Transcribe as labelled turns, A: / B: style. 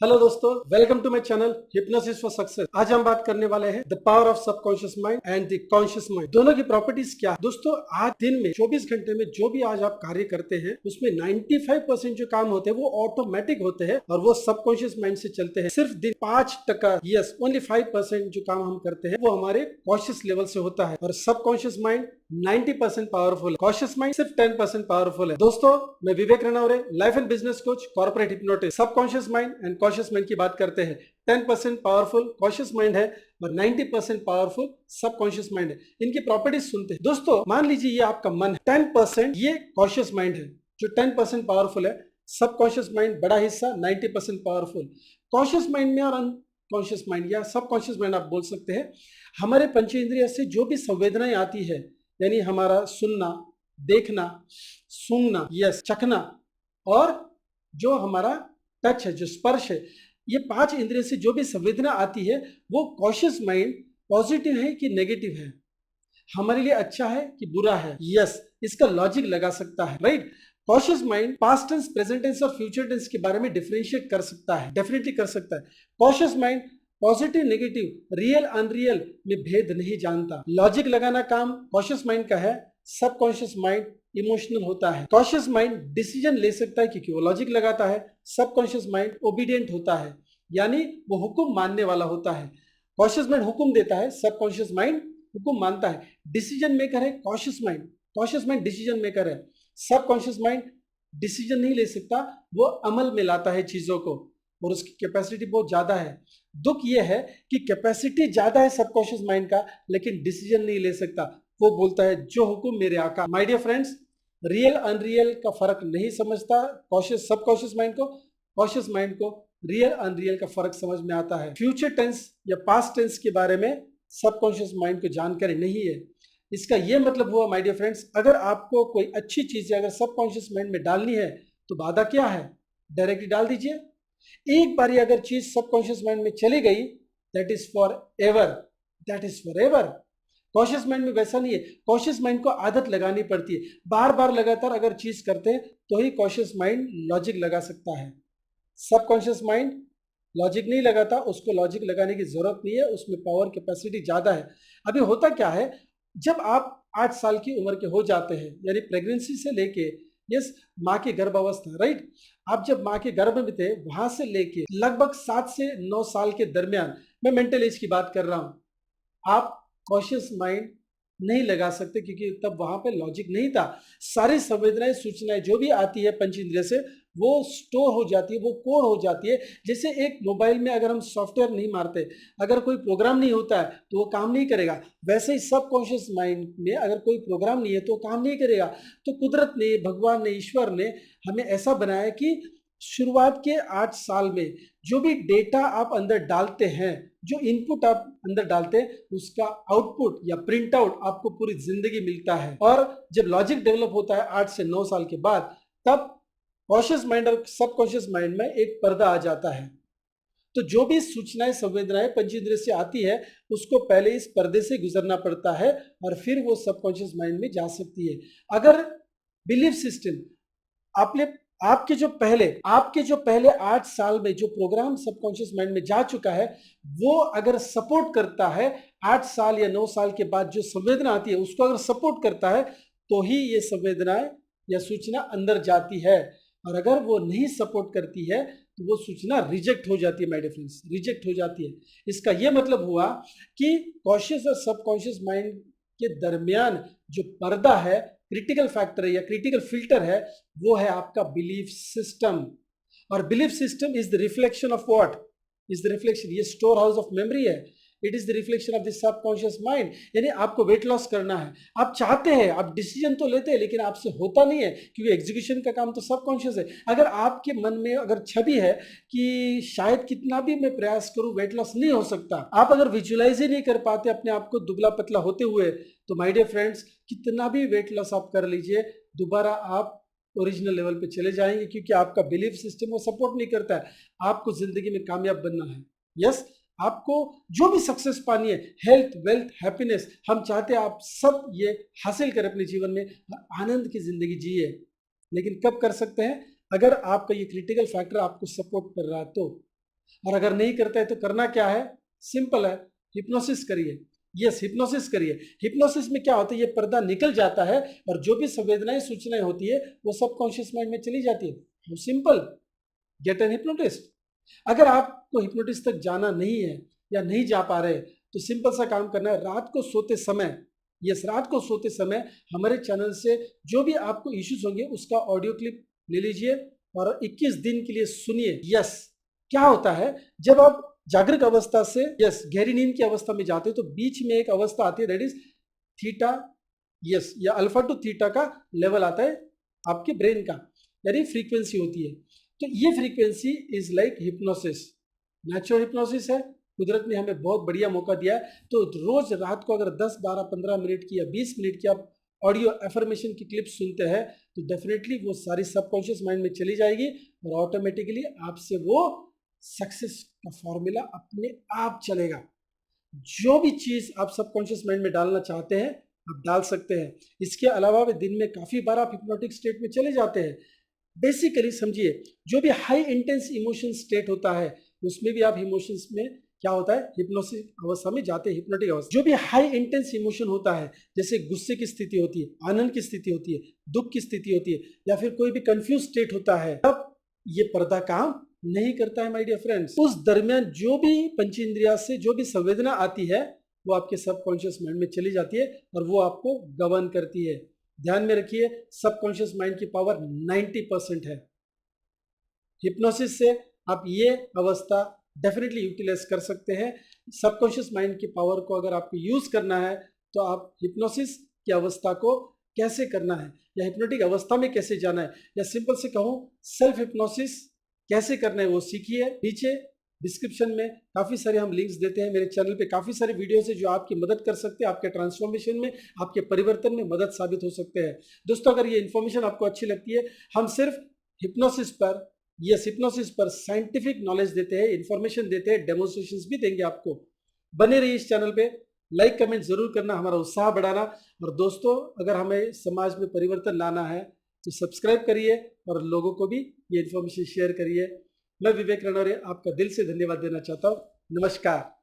A: Hello दोस्तों, welcome to my channel hypnosis for success. आज हम बात करने वाले हैं the power of subconscious mind and the conscious mind. दोनों की प्रॉपर्टीज क्या है दोस्तों। आज दिन में 24 घंटे में जो भी आज आप कार्य करते हैं उसमें 95% जो काम होते हैं वो ऑटोमेटिक होते हैं और वो सबकॉन्शियस माइंड से चलते हैं। सिर्फ दिन 5% यस ओनली 5% जो काम हम करते हैं वो हमारे कॉन्शियस लेवल से होता है और सबकॉन्शियस माइंड 90% पावरफुल है। कॉन्शियस माइंड सिर्फ 10% पावरफुल है। दोस्तों, मैं Vivek Ranaure, life and business coach, corporate hypnotist. Subconscious mind and conscious mind की बात करते हैं। 10% पावरफुल कॉन्शियस माइंड है और 90% पावरफुल सबकॉन्शियस माइंड है। इनकी प्रॉपर्टीज सुनते हैं दोस्तों। मान लीजिए ये आपका मन है, 10% ये कॉन्शियस माइंड है जो 10% पावरफुल है। सबकॉन्शियस माइंड बड़ा हिस्सा 90% पावरफुल। कॉन्शियस माइंड में और अनकॉन्शियस माइंड या सबकॉन्शियस माइंड आप बोल सकते हैं, हमारे पंचेंद्रिय से जो भी संवेदनाएं आती है, यानी हमारा सुनना, देखना, सूंघना, यस चखना और जो हमारा टच है, जो स्पर्श है, ये 5 इंद्रिय से जो भी संवेदना आती है वो कॉन्शियस माइंड पॉजिटिव है कि नेगेटिव है, हमारे लिए अच्छा है कि बुरा है, यस इसका लॉजिक लगा सकता है, right. Conscious mind past tense, present tense और फ्यूचर टेंस के बारे में डिफरेंशिएट कर सकता है, डेफिनेटली कर सकता है। Conscious mind positive negative, real unreal में भेद नहीं जानता। लॉजिक लगाना काम कॉन्शियस माइंड का है। सबकॉन्शियस माइंड इमोशनल होता है। कॉन्शियस माइंड डिसीजन ले सकता है क्योंकि वो लॉजिक लगाता है। सबकॉन्शियस माइंड ओबीडियंट होता है, यानी वो हुक्म मानने वाला होता है। कॉन्शियस माइंड हुक्म देता है, सबकॉन्शियस माइंड हुक्म मानता है। डिसीजन मेकर है conscious mind, conscious mind decision maker है। सबकॉन्शियस माइंड डिसीजन नहीं ले सकता, वो अमल में लाता है चीजों को और उसकी कैपेसिटी बहुत ज्यादा है। दुख यह है कि कैपेसिटी ज्यादा है सबकॉन्शियस माइंड का, लेकिन डिसीजन नहीं ले सकता। वो बोलता है जो हुक्म मेरे आका। My dear friends, real unreal का फर्क नहीं समझता कॉन्शियस सबकॉन्शियस माइंड को, कॉन्शियस माइंड को रियल अनरियल का फर्क समझ में आता है। फ्यूचर टेंस या पास्ट टेंस के बारे में सबकॉन्शियस माइंड को जानकारी नहीं है। इसका यह मतलब हुआ माय डियर फ्रेंड्स, अगर आपको कोई अच्छी चीज अगर सबकॉन्शियस माइंड में डालनी है तो बाधा क्या है, डायरेक्टली डाल दीजिए। एक बार अगर चीज सबकॉन्शियस माइंड में चली गई, that is for ever, that is for ever. Conscious mind में वैसा नहीं है। कॉन्शियस माइंड को आदत लगानी पड़ती है, बार बार लगातार अगर चीज करते हैं तो ही कॉन्शियस माइंड लॉजिक लगा सकता है। सबकॉन्शियस माइंड लॉजिक नहीं लगाता, उसको लॉजिक लगाने की जरूरत नहीं है, उसमें पावर कैपेसिटी ज्यादा है। अभी होता क्या है, जब आप 8 साल की उम्र के हो जाते हैं, यानी प्रेगनेंसी से लेके यस माँ की गर्भावस्था, राइट। आप जब माँ के गर्भ में थे वहां से लेके लगभग 7 से 9 साल के दरमियान, मैं मेंटल एज की बात कर रहा हूं, आप कॉन्शियस माइंड नहीं लगा सकते क्योंकि तब वहां पे लॉजिक नहीं था। सारी संवेदनाएं, सूचनाएं जो भी आती है पंच इंद्रिय से वो स्टोर हो जाती है, वो कोड हो जाती है। जैसे एक मोबाइल में अगर हम सॉफ्टवेयर नहीं मारते, अगर कोई प्रोग्राम नहीं होता है तो वो काम नहीं करेगा, वैसे ही सबकॉन्शियस माइंड में अगर कोई प्रोग्राम नहीं है तो काम नहीं करेगा। तो कुदरत ने, भगवान ने, ईश्वर ने हमें ऐसा बनाया कि शुरुआत के 8 साल में जो भी डेटा आप अंदर डालते हैं, जो इनपुट आप अंदर डालते हैं, उसका आउटपुट या प्रिंट आउट आपको पूरी जिंदगी मिलता है। और जब लॉजिक डेवलप होता है 8 से 9 साल के बाद, तब कॉन्शियस माइंड और सबकॉन्शियस माइंड में एक पर्दा आ जाता है। तो जो भी सूचनाएं, संवेदनाएं पंचेंद्रिय से आती है उसको पहले इस पर्दे से गुजरना पड़ता है और फिर वो सबकॉन्शियस माइंड में जा सकती है। अगर बिलीफ सिस्टम आपने आपके जो पहले 8 साल में जो प्रोग्राम सबकॉन्शियस माइंड में जा चुका है, वो अगर सपोर्ट करता है 8 साल या 9 साल के बाद जो संवेदना आती है उसको अगर सपोर्ट करता है तो ही ये संवेदनाएं या सूचना अंदर जाती है। और अगर वो नहीं सपोर्ट करती है तो वो सूचना रिजेक्ट हो जाती है, माय डियर फ्रेंड्स, रिजेक्ट हो जाती है। इसका यह मतलब हुआ कि कॉन्शियस और सबकॉन्शियस माइंड के दरमियान जो पर्दा है, क्रिटिकल फैक्टर है या क्रिटिकल फिल्टर है, वो है आपका बिलीफ सिस्टम। और belief system is the reflection of what, is the reflection, ये स्टोर हाउस ऑफ मेमोरी है। It is the reflection of the subconscious mind. यानी आपको वेट लॉस करना है, आप चाहते हैं, आप डिसीजन तो लेते हैं, लेकिन आपसे होता नहीं है क्योंकि एग्जीक्यूशन का काम तो सबकॉन्शियस है। अगर आपके मन में अगर छवि है कि शायद कितना भी मैं प्रयास करूं वेट लॉस नहीं हो सकता, आप अगर विजुअलाइज ही नहीं कर पाते अपने आप को दुबला पतला होते हुए, तो माय डियर फ्रेंड्स कितना भी वेट लॉस आप कर लीजिए, दोबारा आप ओरिजिनल लेवल पे चले जाएंगे क्योंकि आपका बिलीफ सिस्टम वो सपोर्ट नहीं करता है। आपको जिंदगी में कामयाब बनना है, यस, आपको जो भी सक्सेस पानी है, हेल्थ, वेल्थ, हैप्पीनेस, हम चाहते हैं आप सब ये हासिल करें अपने जीवन में, आनंद की जिंदगी जिए। लेकिन कब कर सकते हैं, अगर आपका ये क्रिटिकल फैक्टर आपको सपोर्ट कर रहा है तो। और अगर नहीं करता है तो करना क्या है, सिंपल है, हिप्नोसिस करिए। यस, हिप्नोसिस करिए। हिप्नोसिस में क्या होता है, ये पर्दा निकल जाता है और जो भी संवेदनाएं सूचनाएं होती है वो सबकॉन्शियस माइंड में चली जाती है। Simple, get an hypnotist. अगर आपको हिप्नोटिस्ट तक जाना नहीं है या नहीं जा पा रहे तो सिंपल सा काम करना है, रात को सोते समय, यस, रात को सोते समय हमारे चैनल से जो भी आपको इश्यूज होंगे उसका ऑडियो क्लिप ले लीजिए और 21 दिन के लिए सुनिए। यस, क्या होता है जब आप जागृत अवस्था से यस गहरी नींद की अवस्था में जाते हो तो बीच में एक अवस्था आती है, दैट इज थीटा, यस, या अल्फा टू थीटा का लेवल आता है आपके ब्रेन का, यानी फ्रीक्वेंसी होती है। तो ये frequency is like hypnosis, natural hypnosis है। कुदरत ने हमें बहुत बढ़िया मौका दिया है। तो रोज रात को अगर 10, 12, 15 मिनट की या 20 मिनट की आप ऑडियो एफर्मेशन की क्लिप सुनते हैं तो डेफिनेटली वो सारी सबकॉन्शियस माइंड में चली जाएगी और ऑटोमेटिकली आपसे वो सक्सेस का फॉर्मूला अपने आप चलेगा। जो भी चीज आप सबकॉन्शियस माइंड में डालना चाहते हैं आप डाल सकते हैं। इसके अलावा भी दिन में काफी बार आप हिप्नोटिक स्टेट में चले जाते हैं। बेसिकली समझिए, जो भी हाई इंटेंस इमोशन स्टेट होता है उसमें भी आप इमोशंस में क्या होता है, हिप्नोसिस अवस्था में जाते हैं, हिप्नोटिक अवस्था। जो भी हाई इंटेंस इमोशन होता है, जैसे गुस्से की स्थिति होती है, आनंद की स्थिति होती है, दुख की स्थिति होती है, या फिर कोई भी कंफ्यूज स्टेट होता है, तब ये पर्दा काम नहीं करता है माय डियर फ्रेंड्स। उस दरमियान जो भी पंचेंद्रिया से जो भी संवेदना आती है वो आपके सबकॉन्शियस माइंड में चली जाती है और वो आपको गवर्न करती है। ध्यान में रखिए, सबकॉन्शियस माइंड की पावर 90% है। हिप्नोसिस से आप ये अवस्था डेफिनेटली यूटिलाइज कर सकते हैं। सबकॉन्शियस माइंड की पावर को अगर आपको यूज करना है तो आप हिप्नोसिस की अवस्था को कैसे करना है या हिप्नोटिक अवस्था में कैसे जाना है या सिंपल से कहूँ सेल्फ हिप्नोसिस कैसे करना है वो सीखिए। नीचे डिस्क्रिप्शन में काफ़ी सारे हम लिंक्स देते हैं। मेरे चैनल पे काफ़ी सारे वीडियोस है जो आपकी मदद कर सकते हैं, आपके ट्रांसफॉर्मेशन में, आपके परिवर्तन में मदद साबित हो सकते हैं। दोस्तों, अगर ये इन्फॉर्मेशन आपको अच्छी लगती है, हम सिर्फ हिप्नोसिस पर, यस, हिप्नोसिस पर साइंटिफिक नॉलेज देते हैं, इन्फॉर्मेशन देते हैं, डेमोन्स्ट्रेशंस भी देंगे आपको। बने रहिए इस चैनल पे, लाइक कमेंट जरूर करना, हमारा उत्साह बढ़ाना। और दोस्तों, अगर हमें समाज में परिवर्तन लाना है तो सब्सक्राइब करिए और लोगों को भी ये इन्फॉर्मेशन शेयर करिए। मैं विवेक रणौरे आपका दिल से धन्यवाद देना चाहता हूँ। नमस्कार।